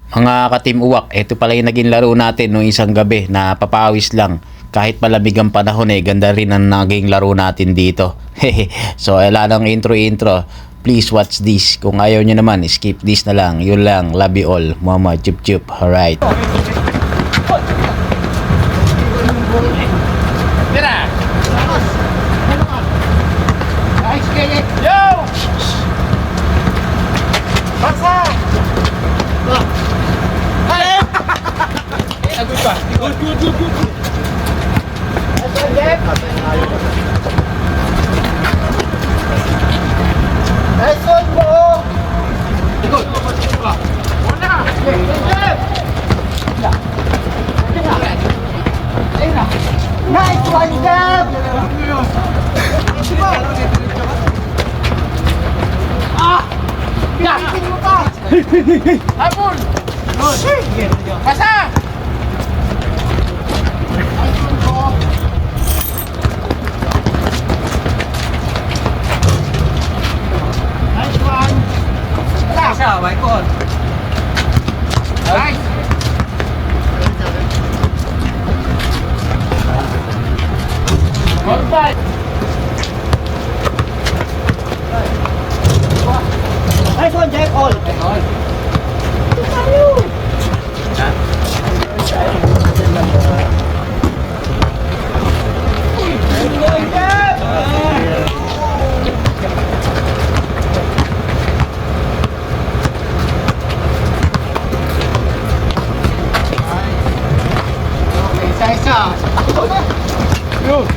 Mga ka-Team Uwak, ito pala yung naging laro natin noong isang gabi na papawis lang. Kahit malamig ang panahon ganda rin ang naging laro natin dito. So, wala nang intro. Please watch this. Kung ayaw nyo naman, skip this na lang. Yun lang. Love you all. Mama, chup. Alright. Yo! Basa! Good pa. Good. Nice one, bro! Good. Una! Nice one, Deb! Ah! Yakin mo pa! Habol! Basa! Nice one! Basa, Michael! Nice! Good fight! Nice one, Jack! All! Isa-isa! Yun!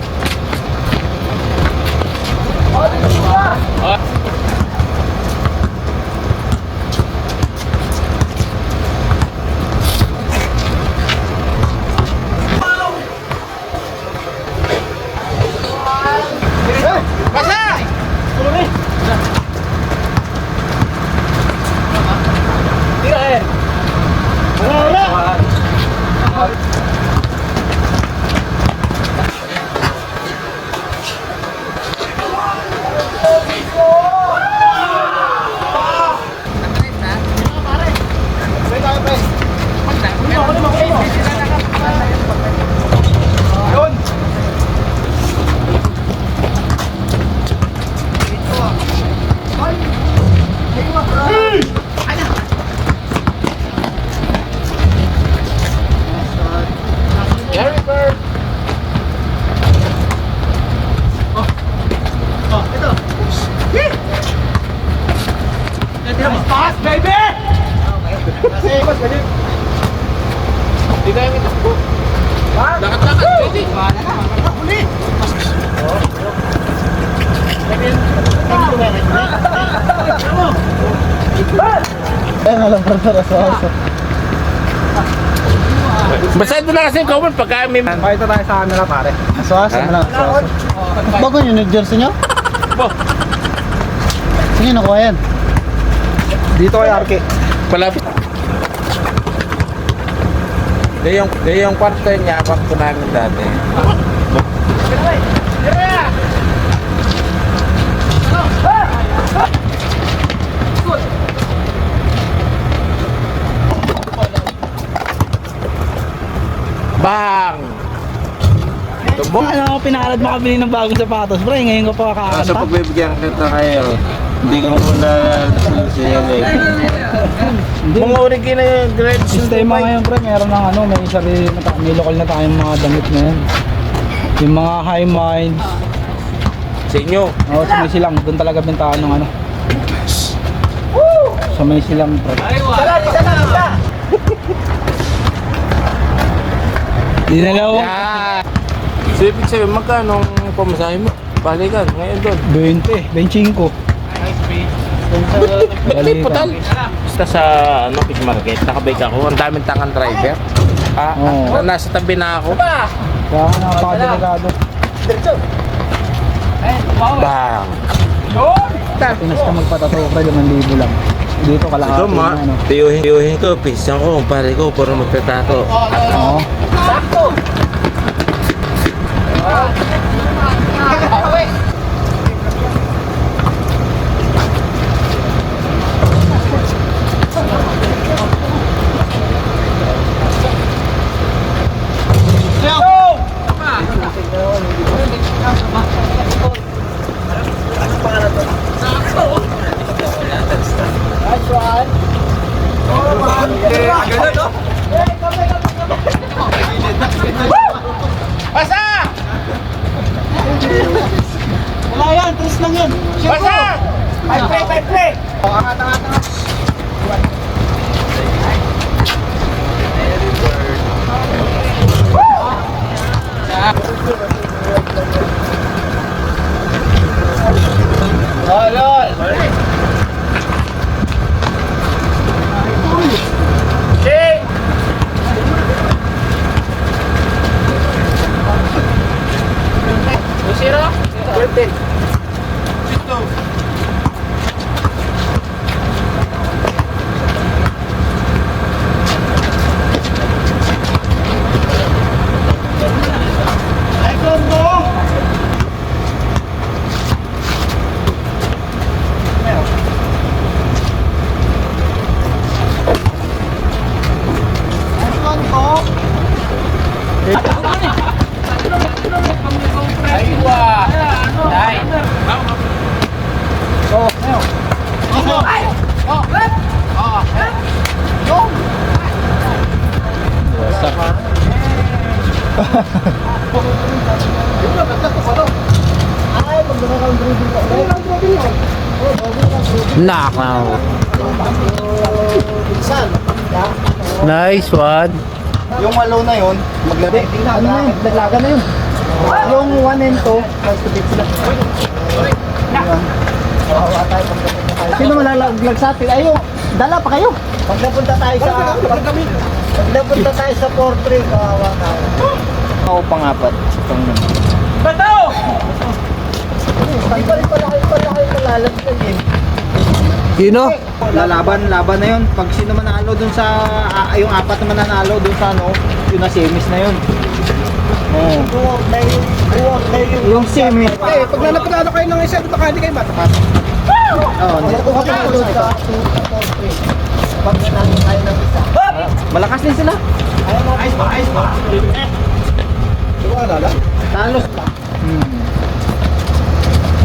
Pass, baby! Kasi, mas galing. Hindi kaya yung itakbo. Lakat-lakat, baby. Bahala na. Huli! Kaya nga lang para aso-aso. Basta ito na kasi yung comment pagka may... Pakita tayo sa camera pare. Aso-aso na lang, aso-aso. Bago yun yung jersey nyo? Sige, nakuha yan. Dito kay Arke. Palapit. Yung kwarto niya, kwarto namin dati. Bang! Tumbok! Ano, pinalad makabili ng bagong sapatos, pre. Ngayon ko pa kakakanta. So pagbibigyan kita kayo, hindi ko muna siya Mga original yung grade Sistema ngayon, pre. Meron ng ano, may lokal na tayong mga damit ngayon. Yung mga high mind. sa inyo. Oo, sa may silang. Doon talaga bentahan ng ano. Sa may silang, pre. Isa! Dinalaw. Yeah. So ibig sabihin, magkano ang pamasahe mo? Balikan, ngayon doon. 25. Hindi po tal. Basta sa fish market, nakabike ako. Ang daming tangang driver. Oo. Nasa tabi na ako. Kaya napakadelikado. Bang! Pinas ka magpatato, pre. 5,000 lang. Dito kalahati Ito na ano. tiyuhin ko, pisang ko, pare ko, para magtatato. Oo. Ganun, no? Basa! Wala yan, tris lang yan. Basa! Five play! Nakaw. Nice one. Yung walo na yun, maglagay. Ano na yun? Daglaga na yun. Yung 1 and 2, magstupid sila. Sino malalaglag sa atin? Ay, dala pa kayo. Pag napunta tayo sa... Pag napunta tayo sa 4-3, kawawa tayo. Ako pang-apat. Bato! Pag pala kayo malalaglag eh. Sino? Laban na yun. Pag sino manalo dun sa... yung apat na mananalo dun sa ano, yun na semis na yun. Oo. Yung semis. Eh, pag nanapagano kayo ng isa, baka hindi kayo matapat. Oo. Pag nanalo tayo ng isa. Malakas din sila. Ayos ba? Diba alala? Talos pa.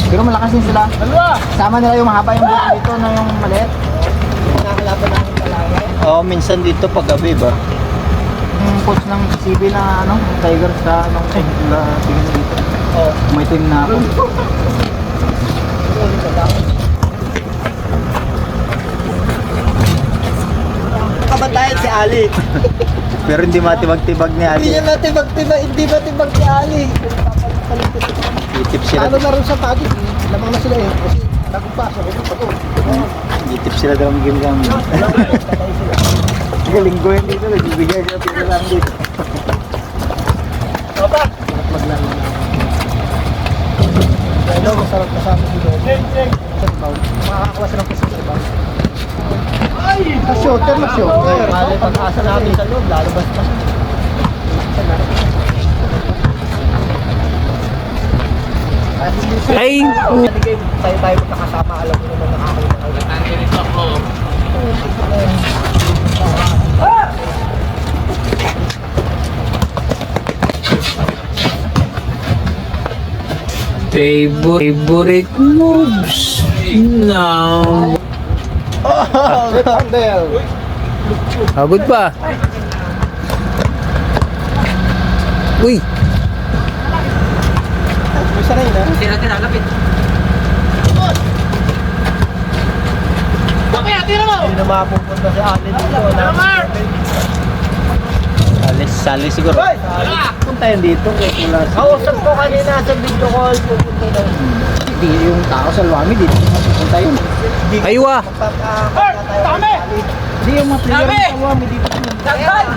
Pero malakas din sila. Dalawa! Sama nila yung mahaba yung buhok dito na yung maliit. Nakakalaban namin talaga. Oo, minsan dito pag gabi ba? Yung coach ng CB na ano, Tigers sa anong tingin dito. Oh, may team na ako. Kabatayan si Ali. Pero hindi matibag-tibag ni Ali. Hindi niya matibag-tibag, hindi matibag si Ali. Itip sila. Ano na rin sa pagi, lamang na sila eh. Kasi nagpasok ko pa to. Itip sila daw ang game namin. Sige, linggo yun dito. Nagbibigay sila pila lang dito. Hello, masarap kasama dito. Makakakuha silang kasi sa iba. Na-shooter. Mali pag-asa namin sa loob, lalabas pa. Ay! Tayo magkakasama, alam mo naman nakakita kayo. Favorite moves. No. Handle. Agad pa. Uy! Isa na yun ha? Hindi natin nalapit. Bakit? Tira mo! Hindi na mapupunta si Ali dito. Mar! Sali siguro. Punta yun dito. Kausap ko kanina sa video call. Pupunta daw. Hindi yung tao sa Luami dito. Punta yun. Aywa! Dami! Hindi yung mga player Dami! sa Luami dito. Dagdag!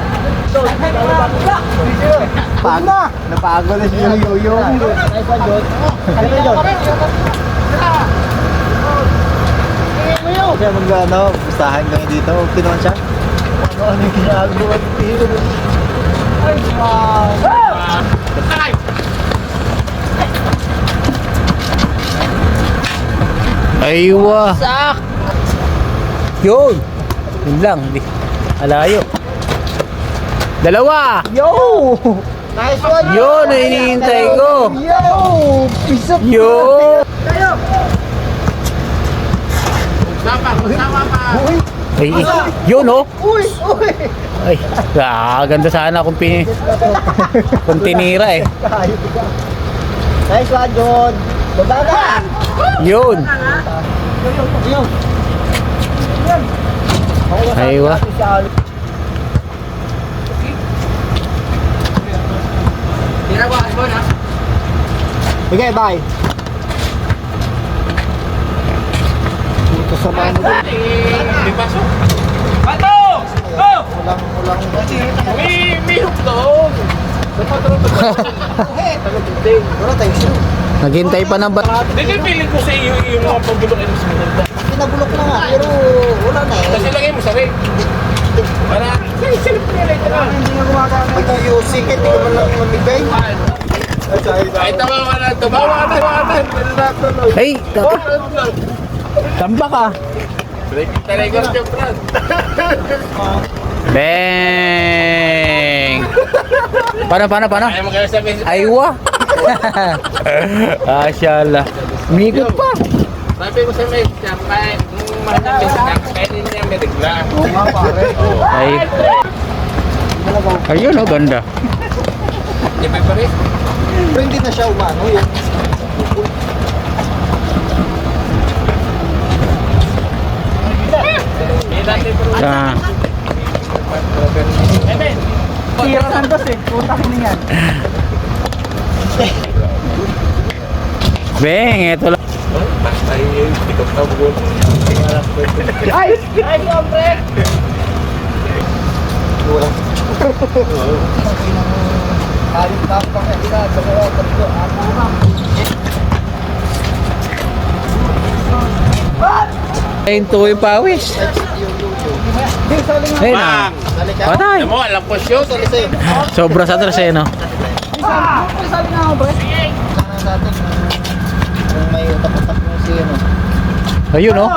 Pagod. Napagod na siya yung yo-yo. Ay, Jod. Ano ba, Jod? Kaya mag-ano, pustahan kami dito. Okay naman siya. Ano yung ginagawa dito? Ay, wow. Aywa! Yun! Yun lang. Alayo. Dalawa! Yo! Nice one! Yun ang hinihintay ko. Yo! Piece of Yun! Sama pa! Uy! Ay, yun oh. Uy! Uy! Ay, ganda sana kung tinira eh. Nice one, John. Bababa! Yun. Yun. Aywa. Okay, bye. Dito sa bahay mo. May pasok. Pato! Oh! Ulang. May hook doon. Sa patron to. Wala tayo siya. Naghintay pa ng Hindi piling ko sa iyo yung mga pagbulok ay mas maganda. Pinabulok na nga, pero wala na eh. Kasi lagay mo sa rin. Para, ay, silip ko nila ito na. Hindi nga gumagamit. Ito yung sikat, hindi ko man lang mamigay. Ay, tabawa na. Meron na tuloy. Hey, tamba ka. Talagang siya, Brad. Bang! Paano? Ayaw mo kaya sabihin. Aywa. Asyala. Mikot pa. Sabi ko sa may, kahit mahal na business, kahit hindi niya may regla. Oo nga pare. Ay. Ayun oh, ganda. Di ba pa rin? Pero hindi na siya umano yun. Eh, dati pero... Ah. Tira ng dos eh. Puta ko niyan. Bang, eto lang. Basta yung tikot na bugon. Ay! Ay, hombre! Kurang. Ayun tapang eh. Ina, dalawa, tatlo, apo na. Ayun to yung pawis. Di, sali nga. Ayun na. Sali ka. Patay. Alam mo, alam ko siya. Sali sa'yo. Sobra sa atras eh, no? Sali nga ako, pre. Sana sa atin. Kung may utak-utak mo si ano. Ayun oh.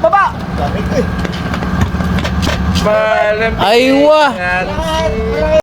Baba! Lamig eh. Malam. Aywa.